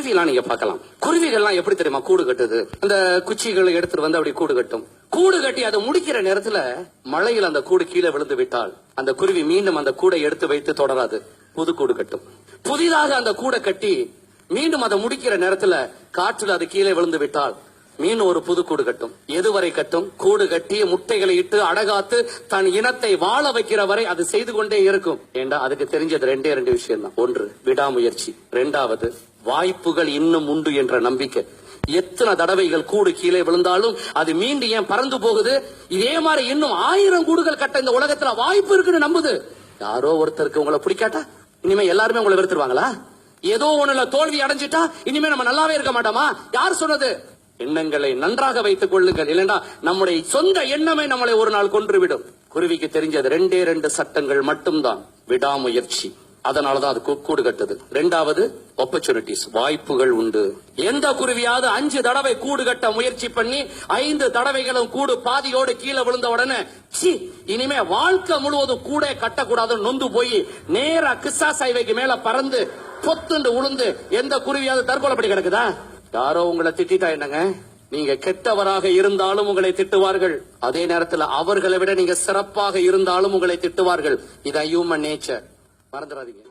குருவிலாம் நீங்க பார்க்கலாம். குருவிகள்லாம் எப்படி தெரியுமா கூடு கட்டுது? அந்த குச்சிகளை எடுத்துட்டு வந்து அப்படி கூடு கட்டும். கூடு கட்டி அதை முடிக்கிற நேரத்துல மழையில் அந்த கூடு கீழே விழுந்து விட்டால் அந்த குருவி மீண்டும் அந்த கூடை எடுத்து வைத்து தொடராது, புது கூடு கட்டும். புதிதாக அந்த கூடை கட்டி மீண்டும் அதை முடிக்கிற நேரத்துல காற்றுல அது கீழே விழுந்து விட்டால் மீண்டும் ஒரு புது கூடு கட்டும். எதுவரை கட்டும்? கூடு கட்டி முட்டைகளை இட்டு அடகாத்து தன் இனத்தை வாழ வைக்கிற வரை அது செய்து கொண்டே இருக்கும். ஏண்டா அதுக்கு தெரிஞ்சது ரெண்டு விஷயம் தான். ஒன்று விடாமுயற்சி, இரண்டாவது வாய்ப்புகள் இன்னும் உண்டு என்ற நம்பிக்கை. எத்தனை தடவைகள் கூடு கீழே விழுந்தாலும் அது மீண்டும் ஏன் பறந்து போகுது? இதே மாதிரி இன்னும் 1000 கூடுகள் கட்ட இந்த உலகத்துல வாய்ப்பு இருக்குன்னு நம்புது. யாரோ ஒருத்தருக்கு உங்களை பிடிக்காட்டா இனிமே எல்லாருமே உங்களை வெறுத்துருவாங்களா? ஏதோ ஒண்ணுல தோல்வி அடைஞ்சிட்டா இனிமே நம்ம நல்லாவே இருக்க மாட்டோமா? யார் சொன்னது? எண்ணங்களை நன்றாக வைத்துக் கொள்ளுங்கள், இல்லைன்னா நம்முடைய சொந்த எண்ணமே நம்மளை ஒரு நாள் கொன்றுவிடும். குருவிக்கு தெரிஞ்சது 2 சட்டங்கள் மட்டும்தான். விடாமுயற்சி, அதனாலதான் அது கூடு கட்டுது. இரண்டாவது ஆப்பர்ச்சுனிட்டிஸ், வாய்ப்புகள் உண்டு. எந்த குருவியாவது 5 தடவை கூடு கட்ட முயற்சி பண்ணி 5 தடவைகளும் கூடு பாதியோடு கீழே விழுந்த உடனே இனிமே வாழ்க்கை முழுவதும் கூட கட்டக்கூடாதுன்னு நொந்து போய் நேரா கிஸ்ஸா சைவைக்கு மேல பறந்து பொத்துண்டு உளுந்து எந்த குருவியாவது தற்கொலைப்படி கிடக்குதா? யாரோ உங்களை திட்டா என்னங்க, நீங்க கெட்டவராக இருந்தாலும் உங்களை திட்டுவார்கள். அதே நேரத்தில் அவர்களை விட நீங்க சிறப்பாக இருந்தாலும் உங்களை திட்டுவார்கள். இதான் ஹியூமன் நேச்சர், மறந்துடாதீங்க.